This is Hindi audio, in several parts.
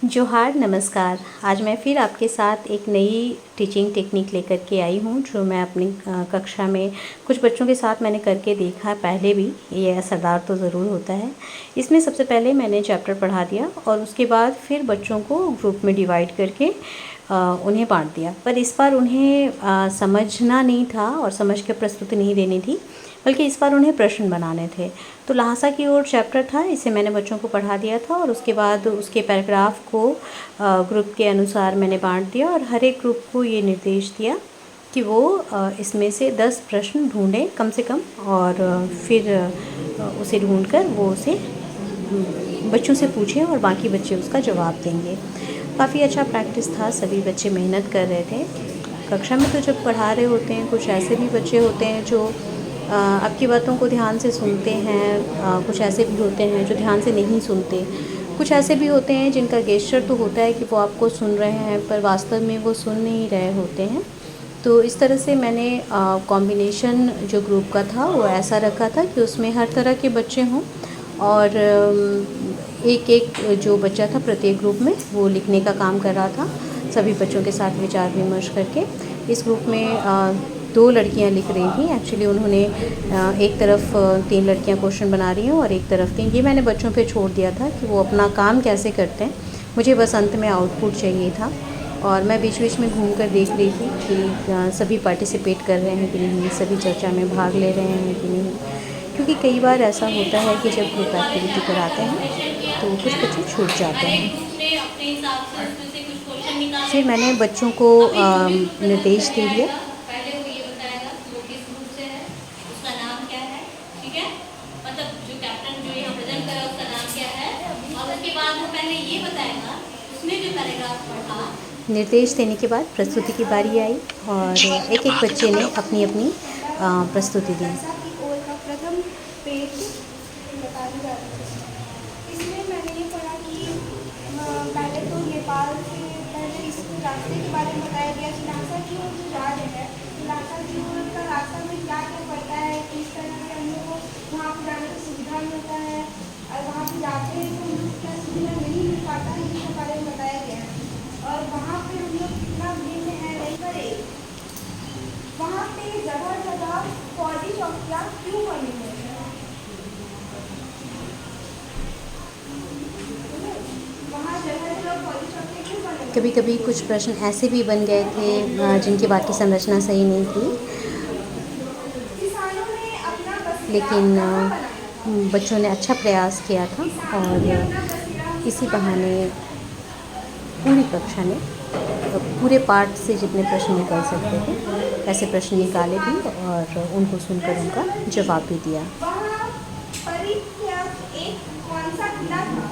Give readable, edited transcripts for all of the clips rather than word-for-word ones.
जोहार नमस्कार। आज मैं फिर आपके साथ एक नई टीचिंग टेक्निक लेकर के आई हूँ जो मैं अपनी कक्षा में कुछ बच्चों के साथ मैंने करके देखा पहले भी। ये असरदार तो ज़रूर होता है। इसमें सबसे पहले मैंने चैप्टर पढ़ा दिया और उसके बाद फिर बच्चों को ग्रुप में डिवाइड करके उन्हें बांट दिया। पर इस बार उन्हें समझना नहीं था और समझ के प्रस्तुति नहीं देनी थी, बल्कि इस बार उन्हें प्रश्न बनाने थे। तो ल्हासा की ओर चैप्टर था, इसे मैंने बच्चों को पढ़ा दिया था और उसके बाद उसके पैराग्राफ को ग्रुप के अनुसार मैंने बांट दिया और हर एक ग्रुप को ये निर्देश दिया कि वो इसमें से 10 प्रश्न ढूंढें कम से कम, और फिर उसे ढूंढकर वो उसे बच्चों से पूछें और बाकी बच्चे उसका जवाब देंगे। काफ़ी अच्छा प्रैक्टिस था, सभी बच्चे मेहनत कर रहे थे। कक्षा में तो जब पढ़ा रहे होते हैं कुछ ऐसे भी बच्चे होते हैं जो आपकी बातों को ध्यान से सुनते हैं, कुछ ऐसे भी होते हैं जो ध्यान से नहीं सुनते, कुछ ऐसे भी होते हैं जिनका गेस्चर तो होता है कि वो आपको सुन रहे हैं पर वास्तव में वो सुन नहीं रहे होते हैं। तो इस तरह से मैंने कॉम्बिनेशन जो ग्रुप का था वो ऐसा रखा था कि उसमें हर तरह के बच्चे हों और एक एक जो बच्चा था प्रत्येक ग्रुप में वो लिखने का काम कर रहा था, सभी बच्चों के साथ विचार विमर्श करके। इस ग्रुप में 2 लड़कियां लिख रही थी। एक्चुअली उन्होंने एक तरफ 3 लड़कियां क्वेश्चन बना रही हैं और एक तरफ 3। ये मैंने बच्चों पे छोड़ दिया था कि वो अपना काम कैसे करते हैं, मुझे बस अंत में आउटपुट चाहिए था। और मैं बीच बीच में घूम कर देख रही थी कि सभी पार्टिसिपेट कर रहे हैं कि नहीं, सभी चर्चा में भाग ले रहे हैं कि नहीं, क्योंकि कई बार ऐसा होता है कि जब ग्रुप एक्टिविटी कराते हैं तो कुछ बच्चे छूट जाते हैं। फिर मैंने बच्चों को निर्देश दे दिया। पहले वो ये बताएगा कि वो किस ग्रुप से है, उसका नाम क्या है, ठीक है, मतलब जो कैप्टन जो यहाँ प्रेजेंट कर रहा है उसका नाम क्या है, और उसके बाद वो पहले ये बताएगा उसने जो पैराग्राफ पढ़ा। निर्देश देने के बाद प्रस्तुति की बारी आई और एक एक बच्चे ने अपनी अपनी प्रस्तुति दी। प्रथम पेज बता दी जाती है। इसमें मैंने ये पढ़ा कि पहले तो नेपाल से पहले इस रास्ते के बारे में बताया गया कि ल्हासा की ओर जो जा रहे हैं, ल्हासा की ओर का रास्ता में क्या क्या पड़ता है, किस तरह से हम लोग को वहाँ पर जाने की सुविधा मिलता है, और वहाँ पर जाते हैं तो हम लोग क्या सुविधा नहीं मिल पाता है, इसके बारे में बताया गया है। और वहाँ पे हम लोग कितना भिन्न है नहीं करे, वहाँ पे जगह जगह फौजी चौकियाँ क्यों बनी हुई है, वहाँ जगह जगह फौजी चौकियाँ क्यों बनी। कभी कभी कुछ प्रश्न ऐसे भी बन गए थे जिनकी वाक्य संरचना सही नहीं थी, किसानों ने अपना बसेरा लेकिन बच्चों ने अच्छा प्रयास किया था और इसी बहाने पूरी कक्षा ने पूरे पाठ से जितने प्रश्न निकल सकते थे ऐसे प्रश्न निकाले भी और उनको सुनकर उनका जवाब भी दिया। वहाँ परित्यक्त एक कौन सा किला था,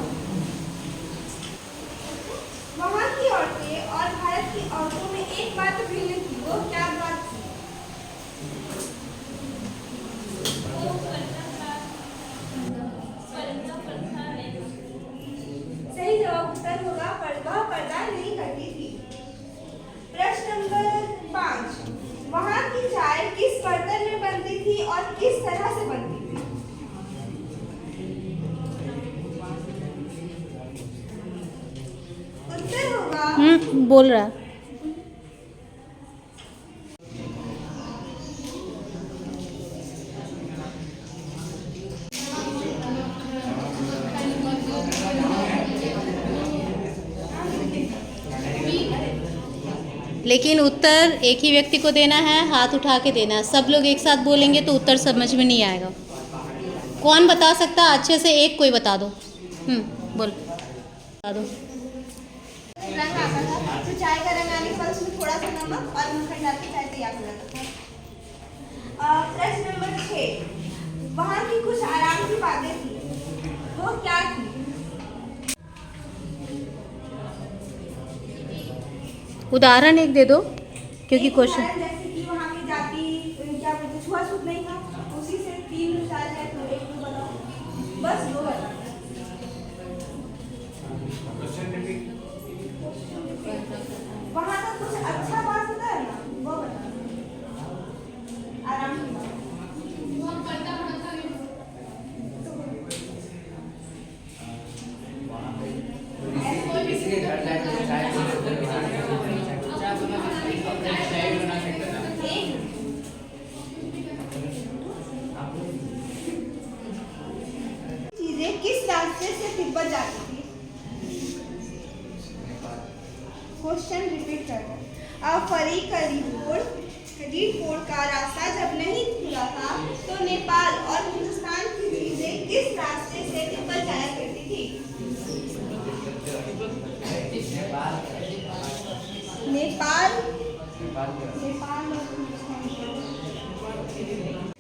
वहाँ की औरतें और भारत की औरतों में एक बात भिन्न थी, वो क्या बात थी। सही जवाब उत्तर होगा वह पर्दा नहीं करती थी। प्रश्न नंबर 5, वहाँ की चाय किस बर्तन में बनती थी और किस तरह से बनती थी। उत्तर होगा बोल रहा। लेकिन उत्तर एक ही व्यक्ति को देना है, हाथ उठा के देना है। सब लोग एक साथ बोलेंगे तो उत्तर समझ में नहीं आएगा। कौन बता सकता है अच्छे से? एक कोई बता दो। बोल बता दो। रंग आता था, तो चाय का रंग आने के बाद उसमें थोड़ा सा नमक और मक्खन डाल के चाय तैयार हो जाता था। प्रश्न नंबर 6, वहाँ की कुछ आराम की बातें थी, वो क्या थी। उदाहरण एक दे दो क्योंकि क्वेश्चन जैसे कि वहाँ की जाति क्या बोलते हैं, छुआछूत नहीं था, उसी से 3 मिसाल है, तो 1 2 बताओ, बस 2 बताओ। वहाँ का कुछ अच्छा बात होता है ना, वो बताओ, आराम की बात। ऐसे कोई क्वेश्चन रिपीट करना। फरीक का रीड का रास्ता जब नहीं खुला था तो नेपाल और हिंदुस्तान की चीजें किस रास्ते से तिब्बत जाया करती थी? नेपाल और हिंदुस्तान।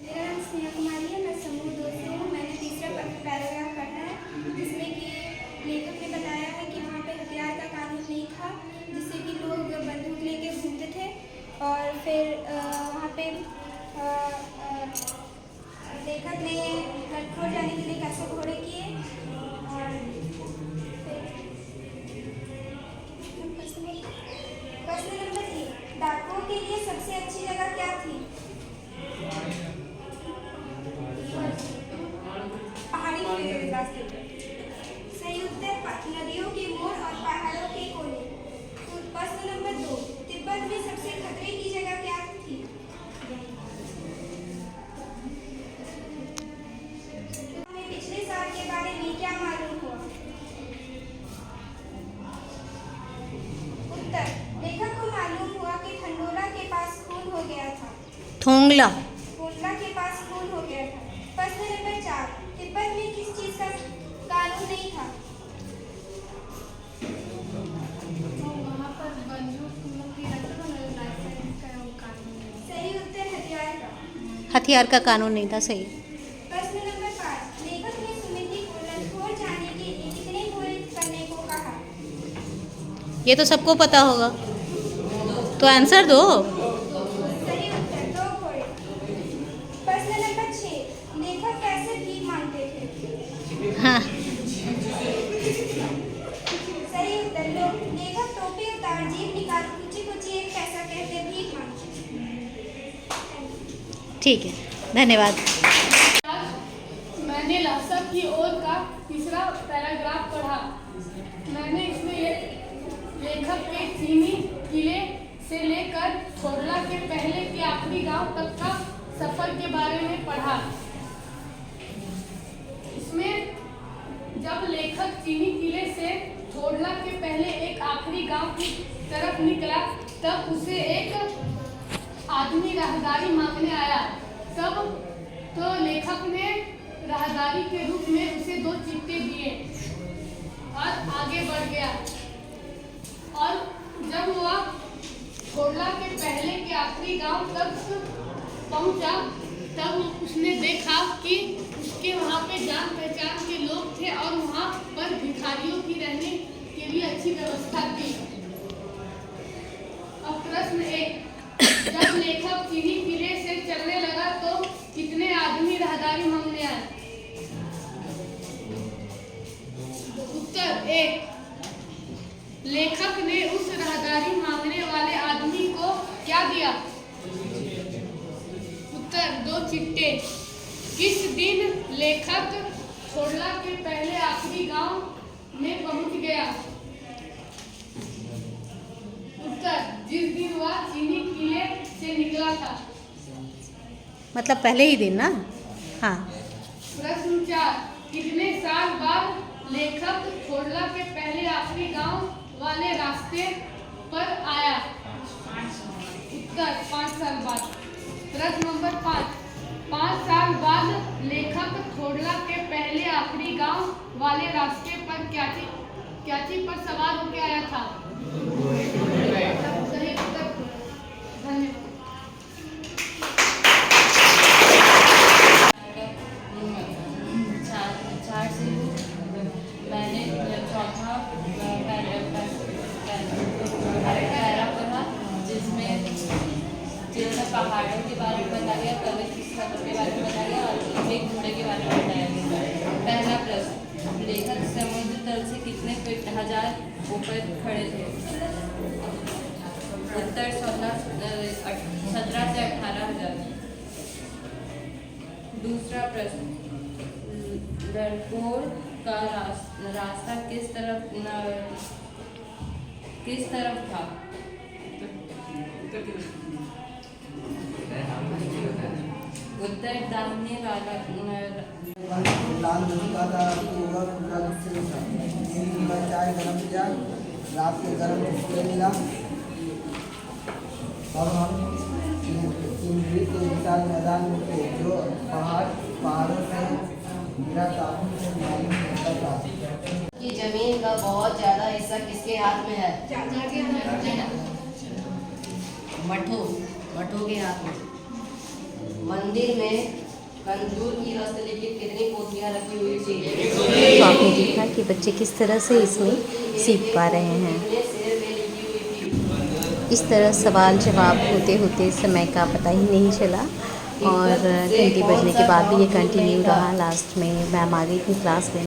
मेरा नाम स्नेहा कुमारी है, मैं समूह 2 से हूँ। मैंने तीसरा पैराग्राफ पढ़ा है जिसमें कि लेखक ने बताया है कि वहाँ पे हथियार का कानून नहीं था, जिससे कि लोग बंदूक लेके घूमते थे। और फिर वहाँ पे लेखक ने लखनऊ जाने के लिए कैसे घोड़े किए। और प्रश्न नंबर 3, डाकुओं के लिए सबसे अच्छी जगह क्या थी? पहाड़ी रास्ते। सही उत्तर नदियों के मोड़ और पहाड़ों के कोने। प्रश्न नंबर 2, तिब्बत में सबसे खतरे की जगह क्या थी? हमें पिछले साल के बारे में क्या मालूम हुआ? उत्तर लेखक को मालूम हुआ कि ठंडोला के पास खून हो गया था। थोंगला के पास खून हो गया था। प्रश्न नंबर 4, तिब्बत में किस चीज का कानून नहीं था? वहाँ पर सही उत्तर हथियार का कानून नहीं था। सही। प्रश्न नंबर 5, लेखक ने सुमिति को लखनऊ जाने के लिए कितने घोड़े करने को कहा? ये तो सबको पता होगा, तो आंसर दो। सही उत्तर 2 घोड़े। प्रश्न नंबर 6, लेखक कैसे भीख मांगते थे? हाँ, सही उत्तर लेखक टोपी उतार जेब निकाल कुची कुची एक पैसा कहते भीख मांगते। ठीक है, धन्यवाद। मैंने लासा की ओर का तीसरा पैराग्राफ पढ़ा। मैंने इसमें लेखक के चीनी किले से लेकर छोड़ला के पहले के आखिरी गांव तक का सफर के बारे में पढ़ा। इसमें जब लेखक चीनी किले से छोड़ला के पहले एक आखिरी गांव की तरफ निकला, तब उसे एक आदमी राहदारी मांगने आया। तब तो लेखक ने राहदारी के रूप में उसे 2 चिट्टे दिए और आगे बढ़ गया। और जब वह छोड़ला के पहले के आखिरी गांव तक पहुंचा, तब उसने देखा कि उसके वहां पे जान पहचान के लोग थे और वहां पर भिखारियों की रहने के लिए अच्छी व्यवस्था थी। अब प्रश्न 1, जब लेखक चीनी किले से चलने लगा तो कितने आदमी राहदारी मांगने आए? उत्तर 1, लेखक ने उस राहदारी मांगने वाले आदमी को क्या दिया? उत्तर 2 चिट्टे। किस दिन लेखक छोड़ला के पहले आखिरी गांव में पहुंच गया? उत्तर जिस दिन वह चीनी किले से निकला था। मतलब पहले ही दिन ना। हाँ। प्रश्न 4, कितने साल बाद लेखक छोड़ला के पहले आखिरी गांव वाले रास्ते पर आया? उत्तर 5 साल बाद। प्रश्न नंबर 5 साल बाद लेखक छोड़ला के पहले आखिरी गांव वाले रास्ते पर क्या चीज पर सवार होकर आया था? सही उत्तर। धन्यवाद। मैंने चौथा पैरा पढ़ा, जिसमें पहाड़ों के बारे में बताया गया, पर्वत की सफर के बारे में बताया गया और एक घोड़े के बारे में बताया गया। पहला प्रश्न, लेखक समुद्र तल से कितने फीट हजार ऊपर खड़े थे? उत्तर 17 से 18,000। दूसरा प्रश्न, लड़कोर का रास्ता किस तरफ था? उत्तर दाहिने वाला। लाल धुन का था, पूरा रूप से था। 3 गिलास चाय गरम किया, रात के गर्म में सूर्य मिला। तब हम इंद्री के विशाल मैदान में थे, जो पहाड़ों से गिरा था, उनसे मालूम होता था कि जमीन का बहुत ज्यादा हिस्सा किसके हाथ में है? मठों के हाथ में। मंदिर में कंजूर की हस्तलिखित कितनी पोथियां रखी हुई थी? तो आपने देखा कि बच्चे किस तरह से इसमें सीख पा रहे हैं। कितने शेर में लिखी हुई थी? इस तरह सवाल जवाब होते होते समय का पता ही नहीं चला और घंटी बजने के बाद भी ये कंटिन्यू रहा। लास्ट में मैम आ गई थी क्लास में।